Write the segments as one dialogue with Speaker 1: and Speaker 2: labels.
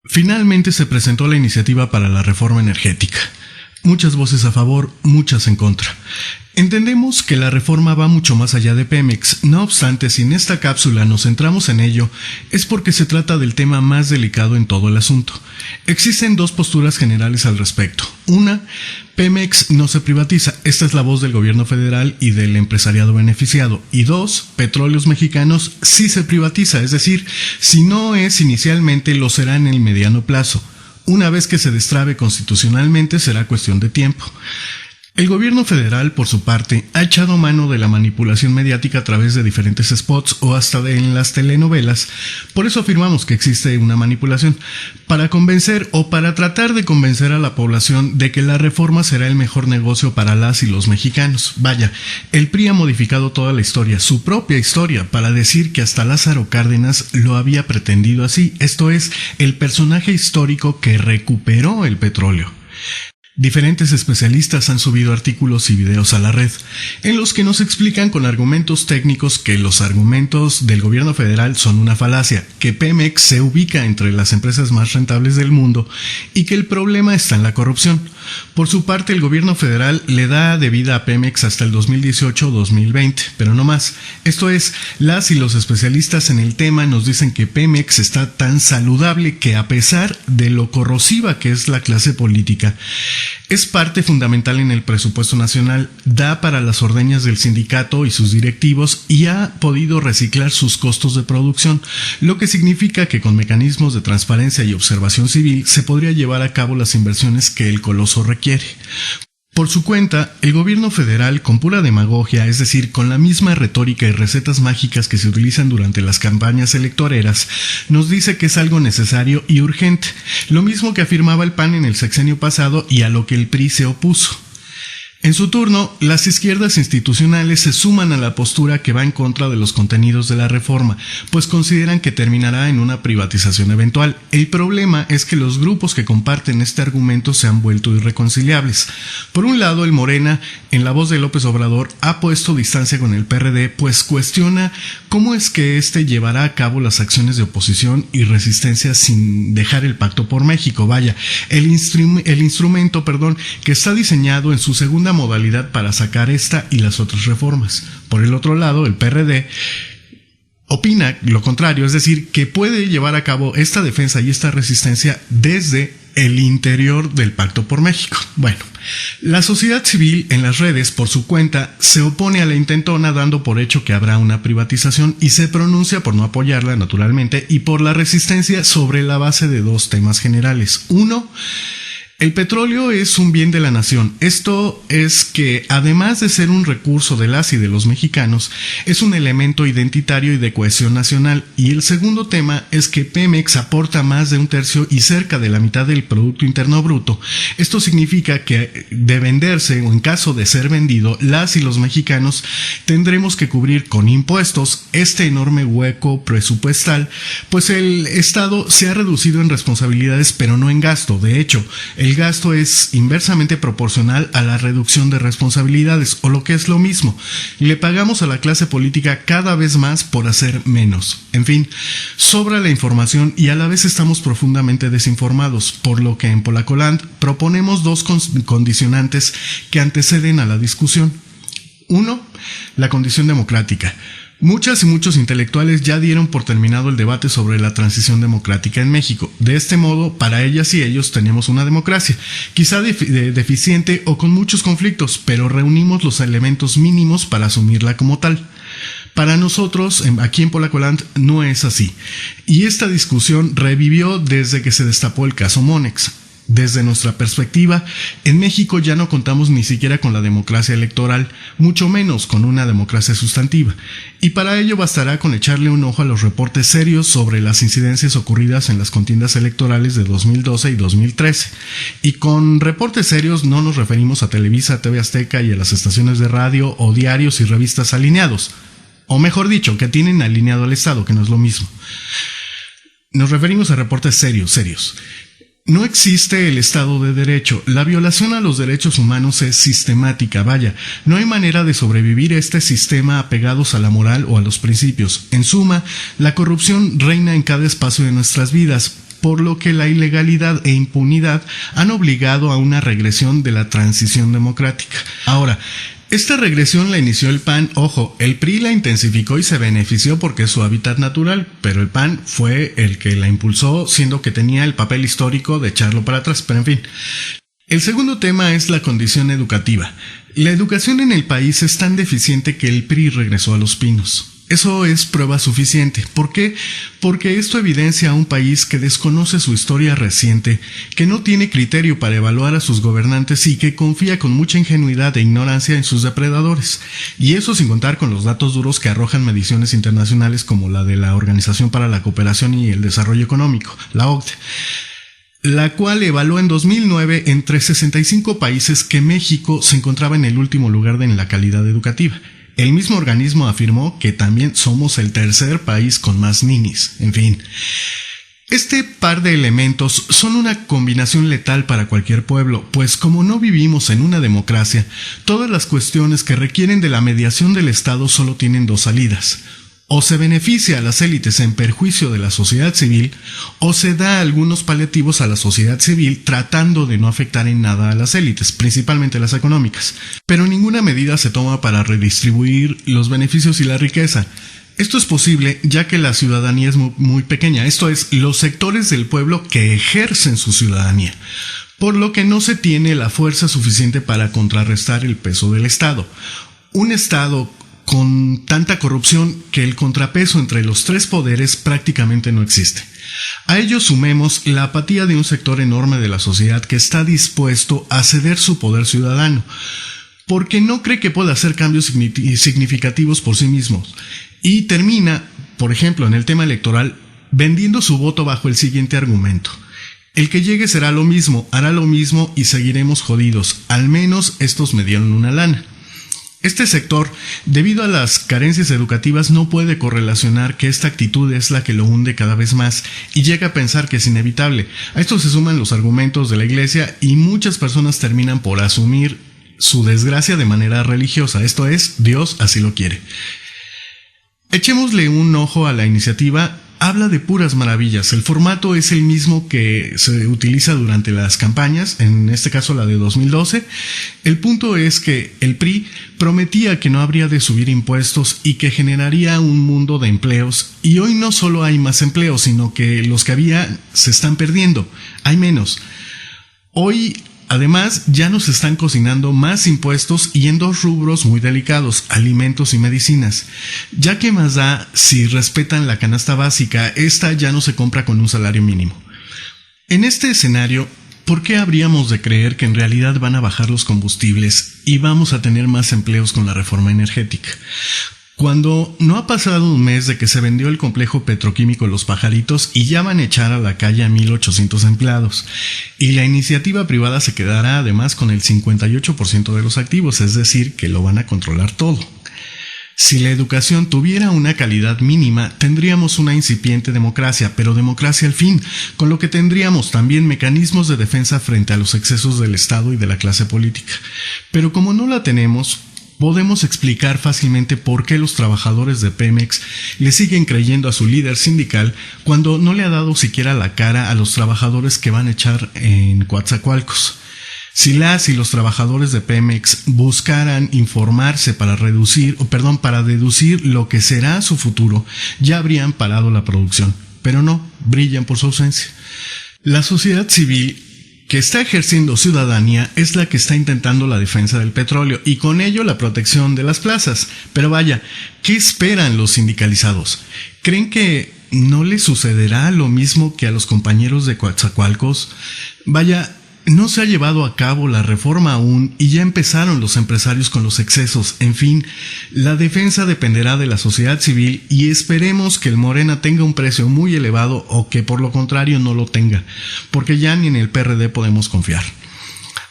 Speaker 1: Finalmente se presentó la iniciativa para la reforma energética. Muchas voces a favor, muchas en contra. Entendemos que la reforma va mucho más allá de Pemex. No obstante, si en esta cápsula nos centramos en ello, es porque se trata del tema más delicado en todo el asunto. Existen dos posturas generales al respecto. Una, Pemex no se privatiza. Esta es la voz del gobierno federal y del empresariado beneficiado. Y dos, Petróleos Mexicanos sí se privatiza. Es decir, si no es inicialmente, lo será en el mediano plazo. Una vez que se destrabe constitucionalmente, será cuestión de tiempo. El gobierno federal, por su parte, ha echado mano de la manipulación mediática a través de diferentes spots o hasta en las telenovelas. Por eso afirmamos que existe una manipulación, para convencer o para tratar de convencer a la población de que la reforma será el mejor negocio para las y los mexicanos. Vaya, el PRI ha modificado toda la historia, su propia historia, para decir que hasta Lázaro Cárdenas lo había pretendido así. Esto es, el personaje histórico que recuperó el petróleo. Diferentes especialistas han subido artículos y videos a la red, en los que nos explican con argumentos técnicos que los argumentos del gobierno federal son una falacia, que Pemex se ubica entre las empresas más rentables del mundo y que el problema está en la corrupción. Por su parte, el gobierno federal le da de vida a Pemex hasta el 2018-2020, pero no más. Esto es, las y los especialistas en el tema nos dicen que Pemex está tan saludable que, a pesar de lo corrosiva que es la clase política, es parte fundamental en el presupuesto nacional, da para las ordeñas del sindicato y sus directivos y ha podido reciclar sus costos de producción, lo que significa que con mecanismos de transparencia y observación civil se podría llevar a cabo las inversiones que el coloso requiere. Por su cuenta, el gobierno federal, con pura demagogia, es decir, con la misma retórica y recetas mágicas que se utilizan durante las campañas electoreras, nos dice que es algo necesario y urgente, lo mismo que afirmaba el PAN en el sexenio pasado y a lo que el PRI se opuso. En su turno, las izquierdas institucionales se suman a la postura que va en contra de los contenidos de la reforma, pues consideran que terminará en una privatización eventual. El problema es que los grupos que comparten este argumento se han vuelto irreconciliables. Por un lado, el Morena, en la voz de López Obrador, ha puesto distancia con el PRD, pues cuestiona cómo es que éste llevará a cabo las acciones de oposición y resistencia sin dejar el Pacto por México. Vaya, el instrumento que está diseñado en su segunda modalidad para sacar esta y las otras reformas. Por el otro lado, el PRD opina lo contrario, es decir, que puede llevar a cabo esta defensa y esta resistencia desde el interior del Pacto por México. Bueno, la sociedad civil en las redes, por su cuenta, se opone a la intentona dando por hecho que habrá una privatización y se pronuncia por no apoyarla, naturalmente, y por la resistencia sobre la base de dos temas generales. Uno, el petróleo es un bien de la nación. Esto es que, además de ser un recurso de las y de los mexicanos, es un elemento identitario y de cohesión nacional. Y el segundo tema es que Pemex aporta más de un tercio y cerca de la mitad del Producto Interno Bruto. Esto significa que, de venderse o en caso de ser vendido, las y los mexicanos tendremos que cubrir con impuestos este enorme hueco presupuestal, pues el Estado se ha reducido en responsabilidades pero no en gasto. De hecho, el gasto es inversamente proporcional a la reducción de responsabilidades, o lo que es lo mismo, le pagamos a la clase política cada vez más por hacer menos. En fin, sobra la información y a la vez estamos profundamente desinformados, por lo que en Polacoland proponemos dos condicionantes que anteceden a la discusión. Uno, la condición democrática. Muchas y muchos intelectuales ya dieron por terminado el debate sobre la transición democrática en México. De este modo, para ellas y ellos tenemos una democracia, quizá deficiente o con muchos conflictos, pero reunimos los elementos mínimos para asumirla como tal. Para nosotros, aquí en Polacoland, no es así. Y esta discusión revivió desde que se destapó el caso Monex. Desde nuestra perspectiva, en México ya no contamos ni siquiera con la democracia electoral, mucho menos con una democracia sustantiva, y para ello bastará con echarle un ojo a los reportes serios sobre las incidencias ocurridas en las contiendas electorales de 2012 y 2013. Y con reportes serios no nos referimos a Televisa, TV Azteca y a las estaciones de radio o diarios y revistas alineados, o mejor dicho, que tienen alineado al Estado, que no es lo mismo. Nos referimos a reportes serios. No existe el Estado de Derecho. La violación a los derechos humanos es sistemática. Vaya, no hay manera de sobrevivir a este sistema apegados a la moral o a los principios. En suma, la corrupción reina en cada espacio de nuestras vidas. por lo que la ilegalidad e impunidad han obligado a una regresión de la transición democrática. Ahora, esta regresión la inició el PAN. Ojo, el PRI la intensificó y se benefició porque es su hábitat natural, pero el PAN fue el que la impulsó, siendo que tenía el papel histórico de echarlo para atrás, pero en fin. El segundo tema es la condición educativa. La educación en el país es tan deficiente que el PRI regresó a los pinos. Eso es prueba suficiente. ¿Por qué? Porque esto evidencia a un país que desconoce su historia reciente, que no tiene criterio para evaluar a sus gobernantes y que confía con mucha ingenuidad e ignorancia en sus depredadores. Y eso sin contar con los datos duros que arrojan mediciones internacionales como la de la Organización para la Cooperación y el Desarrollo Económico, la OCDE, la cual evaluó en 2009 entre 65 países que México se encontraba en el último lugar en la calidad educativa. El mismo organismo afirmó que también somos el tercer país con más ninis. En fin, este par de elementos son una combinación letal para cualquier pueblo, pues como no vivimos en una democracia, todas las cuestiones que requieren de la mediación del Estado solo tienen dos salidas. O se beneficia a las élites en perjuicio de la sociedad civil, o se da algunos paliativos a la sociedad civil tratando de no afectar en nada a las élites, principalmente las económicas. Pero ninguna medida se toma para redistribuir los beneficios y la riqueza. Esto es posible ya que la ciudadanía es muy pequeña, esto es, los sectores del pueblo que ejercen su ciudadanía, por lo que no se tiene la fuerza suficiente para contrarrestar el peso del Estado. Un Estado con tanta corrupción que el contrapeso entre los tres poderes prácticamente no existe. A ello sumemos la apatía de un sector enorme de la sociedad que está dispuesto a ceder su poder ciudadano, porque no cree que pueda hacer cambios significativos por sí mismos, y termina, por ejemplo, en el tema electoral, vendiendo su voto bajo el siguiente argumento: el que llegue será lo mismo, hará lo mismo y seguiremos jodidos, al menos estos me dieron una lana. Este sector, debido a las carencias educativas, no puede correlacionar que esta actitud es la que lo hunde cada vez más y llega a pensar que es inevitable. A esto se suman los argumentos de la Iglesia y muchas personas terminan por asumir su desgracia de manera religiosa, esto es, Dios así lo quiere. Echémosle un ojo a la iniciativa. Habla de puras maravillas. El formato es el mismo que se utiliza durante las campañas, en este caso la de 2012. El punto es que el PRI prometía que no habría de subir impuestos y que generaría un mundo de empleos, y hoy no solo hay más empleos, sino que los que había se están perdiendo, hay menos. Hoy, además, ya nos están cocinando más impuestos y en dos rubros muy delicados, alimentos y medicinas. Ya que más da si respetan la canasta básica, esta ya no se compra con un salario mínimo. En este escenario, ¿por qué habríamos de creer que en realidad van a bajar los combustibles y vamos a tener más empleos con la reforma energética? Cuando no ha pasado un mes de que se vendió el complejo petroquímico Los Pajaritos y ya van a echar a la calle a 1,800 empleados. Y la iniciativa privada se quedará además con el 58% de los activos, es decir, que lo van a controlar todo. Si la educación tuviera una calidad mínima, tendríamos una incipiente democracia, pero democracia al fin, con lo que tendríamos también mecanismos de defensa frente a los excesos del Estado y de la clase política. Pero como no la tenemos, podemos explicar fácilmente por qué los trabajadores de Pemex le siguen creyendo a su líder sindical cuando no le ha dado siquiera la cara a los trabajadores que van a echar en Coatzacoalcos. Si y los trabajadores de Pemex buscaran informarse para deducir lo que será su futuro, ya habrían parado la producción, pero no, brillan por su ausencia. La sociedad civil que está ejerciendo ciudadanía es la que está intentando la defensa del petróleo y con ello la protección de las plazas. Pero vaya, ¿qué esperan los sindicalizados? ¿Creen que no les sucederá lo mismo que a los compañeros de Coatzacoalcos? Vaya, no se ha llevado a cabo la reforma aún y ya empezaron los empresarios con los excesos. En fin, la defensa dependerá de la sociedad civil y esperemos que el Morena tenga un precio muy elevado o que por lo contrario no lo tenga, porque ya ni en el PRD podemos confiar.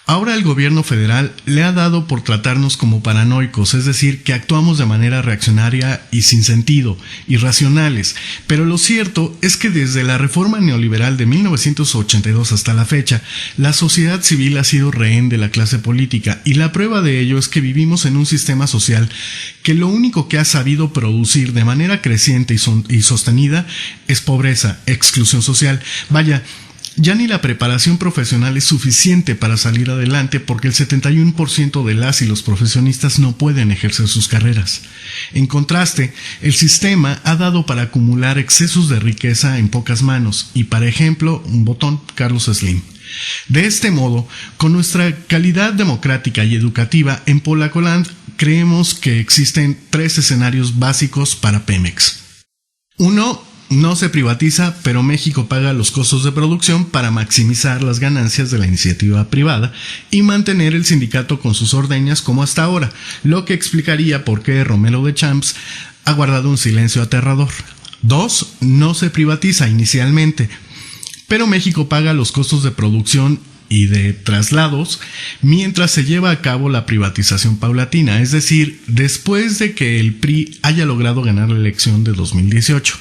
Speaker 1: Ahora el gobierno federal le ha dado por tratarnos como paranoicos, es decir, que actuamos de manera reaccionaria y sin sentido, irracionales. Pero lo cierto es que desde la reforma neoliberal de 1982 hasta la fecha, la sociedad civil ha sido rehén de la clase política, y la prueba de ello es que vivimos en un sistema social que lo único que ha sabido producir de manera creciente y sostenida es pobreza, exclusión social. Vaya, ya ni la preparación profesional es suficiente para salir adelante porque el 71% de las y los profesionistas no pueden ejercer sus carreras. En contraste, el sistema ha dado para acumular excesos de riqueza en pocas manos y, por ejemplo, un botón, Carlos Slim. De este modo, con nuestra calidad democrática y educativa, en Polacoland creemos que existen 3 escenarios básicos para Pemex. 1. No se privatiza, pero México paga los costos de producción para maximizar las ganancias de la iniciativa privada y mantener el sindicato con sus ordeñas como hasta ahora, lo que explicaría por qué Romero de Champs ha guardado un silencio aterrador. 2. No se privatiza inicialmente, pero México paga los costos de producción y de traslados mientras se lleva a cabo la privatización paulatina, es decir, después de que el PRI haya logrado ganar la elección de 2018,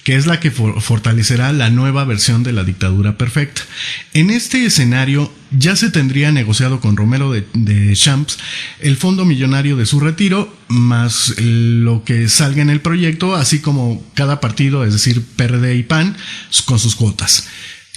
Speaker 1: que es la que fortalecerá la nueva versión de la dictadura perfecta. En este escenario ya se tendría negociado con Romero de Champs el fondo millonario de su retiro, más lo que salga en el proyecto, así como cada partido, es decir, PRD y PAN, con sus cuotas.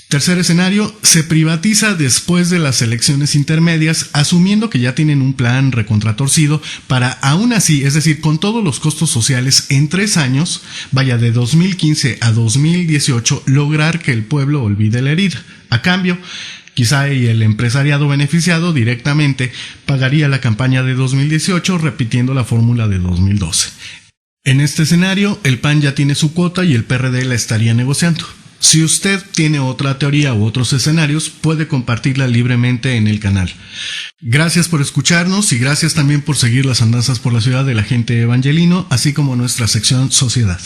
Speaker 1: Tercer escenario, se privatiza después de las elecciones intermedias, asumiendo que ya tienen un plan recontratorcido para aún así, es decir, con todos los costos sociales, en 3 años, vaya de 2015 a 2018, lograr que el pueblo olvide la herida. A cambio, quizá el empresariado beneficiado directamente pagaría la campaña de 2018 repitiendo la fórmula de 2012. En este escenario, el PAN ya tiene su cuota y el PRD la estaría negociando. Si usted tiene otra teoría u otros escenarios, puede compartirla libremente en el canal. Gracias por escucharnos y gracias también por seguir las andanzas por la ciudad del agente Evangelino, así como nuestra sección Sociedad.